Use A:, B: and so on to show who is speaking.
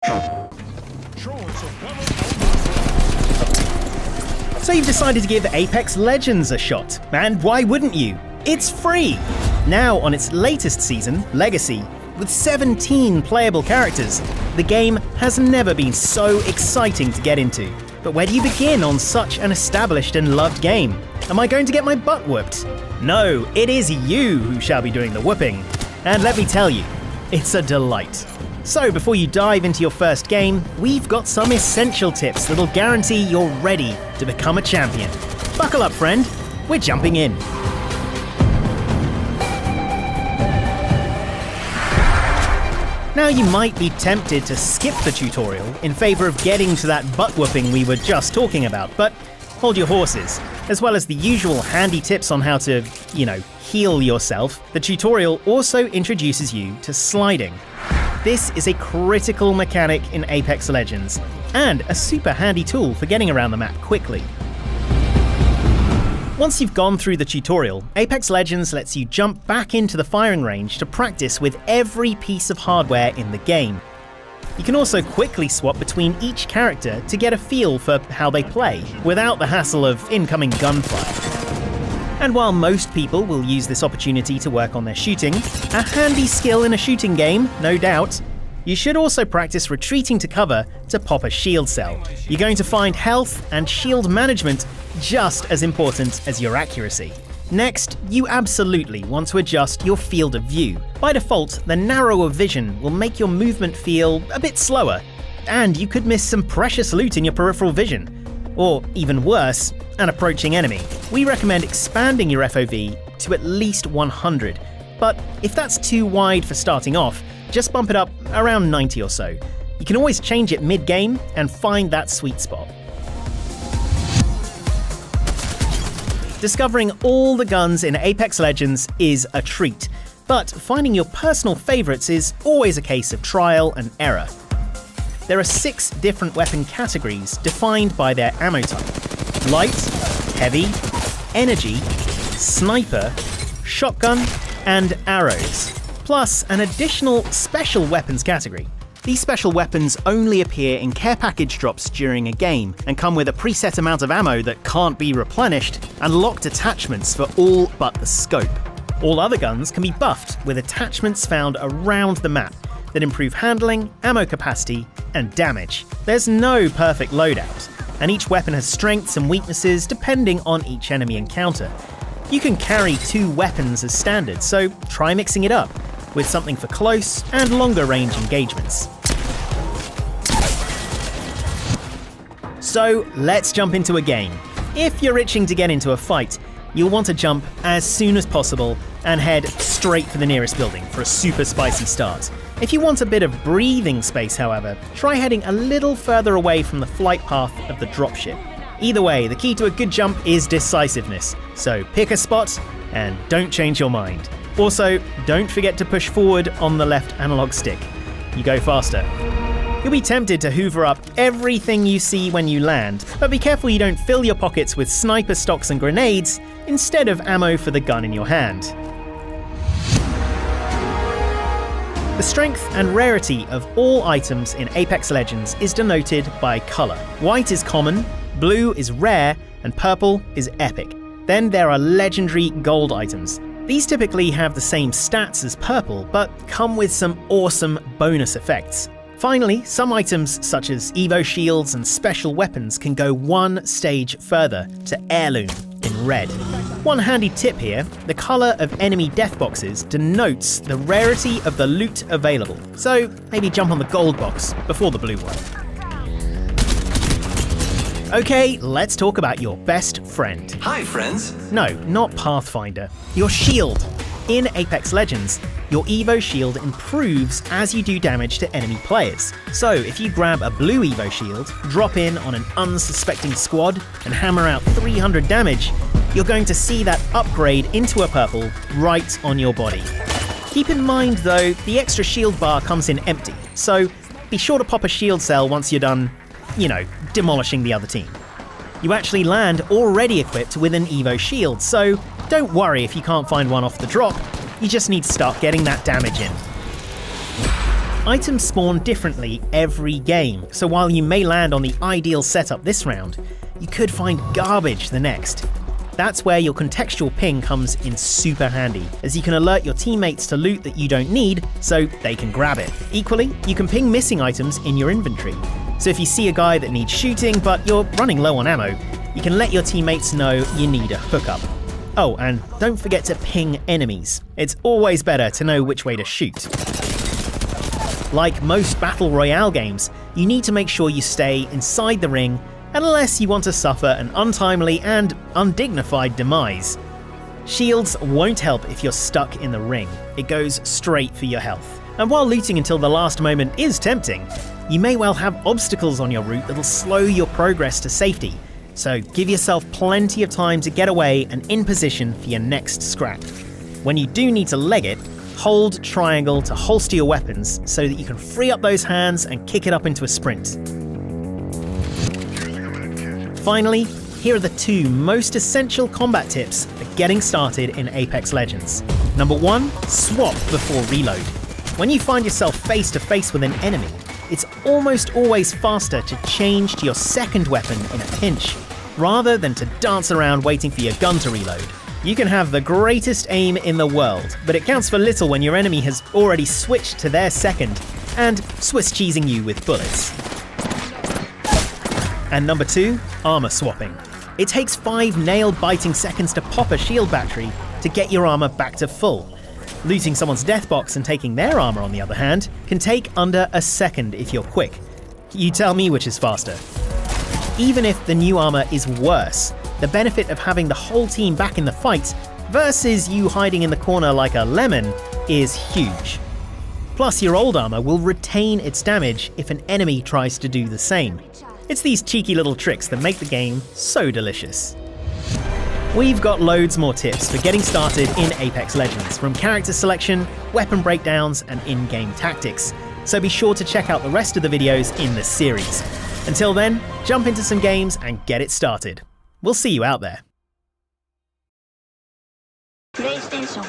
A: So you've decided to give Apex Legends a shot, and why wouldn't you? It's free! Now on its latest season, Legacy, with 17 playable characters, the game has never been so exciting to get into. But where do you begin on such an established and loved game? Am I going to get my butt whooped? No, it is you who shall be doing the whooping. And let me tell you, it's a delight. So before you dive into your first game, we've got some essential tips that'll guarantee you're ready to become a champion. Buckle up, friend. We're jumping in. Now you might be tempted to skip the tutorial in favor of getting to that butt whooping we were just talking about, but hold your horses. As well as the usual handy tips on how to, heal yourself, the tutorial also introduces you to sliding. This is a critical mechanic in Apex Legends, and a super handy tool for getting around the map quickly. Once you've gone through the tutorial, Apex Legends lets you jump back into the firing range to practice with every piece of hardware in the game. You can also quickly swap between each character to get a feel for how they play, without the hassle of incoming gunfire. And while most people will use this opportunity to work on their shooting, a handy skill in a shooting game, no doubt, you should also practice retreating to cover to pop a shield cell. You're going to find health and shield management just as important as your accuracy. Next, you absolutely want to adjust your field of view. By default, the narrower vision will make your movement feel a bit slower, and you could miss some precious loot in your peripheral vision. Or, even worse, an approaching enemy. We recommend expanding your FOV to at least 100, but if that's too wide for starting off, just bump it up around 90 or so. You can always change it mid-game and find that sweet spot. Discovering all the guns in Apex Legends is a treat, but finding your personal favourites is always a case of trial and error. There are 6 different weapon categories defined by their ammo type: light, heavy, energy, sniper, shotgun, and arrows, plus an additional special weapons category. These special weapons only appear in care package drops during a game and come with a preset amount of ammo that can't be replenished and locked attachments for all but the scope. All other guns can be buffed with attachments found around the map that improve handling, ammo capacity, and damage. There's no perfect loadout, and each weapon has strengths and weaknesses depending on each enemy encounter. You can carry 2 weapons as standard, so try mixing it up with something for close and longer range engagements. So let's jump into a game. If you're itching to get into a fight, you'll want to jump as soon as possible and head straight for the nearest building for a super spicy start. If you want a bit of breathing space, however, try heading a little further away from the flight path of the dropship. Either way, the key to a good jump is decisiveness, so pick a spot and don't change your mind. Also, don't forget to push forward on the left analog stick. You go faster. You'll be tempted to hoover up everything you see when you land, but be careful you don't fill your pockets with sniper stocks and grenades instead of ammo for the gun in your hand. The strength and rarity of all items in Apex Legends is denoted by colour. White is common, blue is rare, and purple is epic. Then there are legendary gold items. These typically have the same stats as purple, but come with some awesome bonus effects. Finally, some items such as Evo shields and special weapons can go one stage further to heirloom in red. One handy tip here, the colour of enemy death boxes denotes the rarity of the loot available, so maybe jump on the gold box before the blue one. Okay, let's talk about your best friend.
B: Hi, friends!
A: No, not Pathfinder. Your shield. In Apex Legends, your Evo shield improves as you do damage to enemy players. So if you grab a blue Evo shield, drop in on an unsuspecting squad, and hammer out 300 damage, you're going to see that upgrade into a purple right on your body. Keep in mind though, the extra shield bar comes in empty, so be sure to pop a shield cell once you're done, demolishing the other team. You actually land already equipped with an Evo shield, so don't worry if you can't find one off the drop, you just need to start getting that damage in. Items spawn differently every game, so while you may land on the ideal setup this round, you could find garbage the next. That's where your contextual ping comes in super handy, as you can alert your teammates to loot that you don't need so they can grab it. Equally, you can ping missing items in your inventory. So if you see a guy that needs shooting but you're running low on ammo, you can let your teammates know you need a hookup. Oh, and don't forget to ping enemies. It's always better to know which way to shoot. Like most Battle Royale games, you need to make sure you stay inside the ring unless you want to suffer an untimely and undignified demise. Shields won't help if you're stuck in the ring. It goes straight for your health. And while looting until the last moment is tempting, you may well have obstacles on your route that'll slow your progress to safety. So give yourself plenty of time to get away and in position for your next scrap. When you do need to leg it, hold triangle to holster your weapons so that you can free up those hands and kick it up into a sprint. Finally, here are the 2 most essential combat tips for getting started in Apex Legends. Number 1, swap before reload. When you find yourself face to face with an enemy, it's almost always faster to change to your second weapon in a pinch, rather than to dance around waiting for your gun to reload. You can have the greatest aim in the world, but it counts for little when your enemy has already switched to their second and Swiss cheesing you with bullets. And number 2, armor swapping. It takes 5 nail-biting seconds to pop a shield battery to get your armor back to full. Looting someone's death box and taking their armor, on the other hand, can take under a second if you're quick. You tell me which is faster. Even if the new armor is worse, the benefit of having the whole team back in the fight versus you hiding in the corner like a lemon is huge. Plus, your old armor will retain its damage if an enemy tries to do the same. It's these cheeky little tricks that make the game so delicious. We've got loads more tips for getting started in Apex Legends, from character selection, weapon breakdowns, and in-game tactics. So be sure to check out the rest of the videos in this series. Until then, jump into some games and get it started. We'll see you out there.
B: PlayStation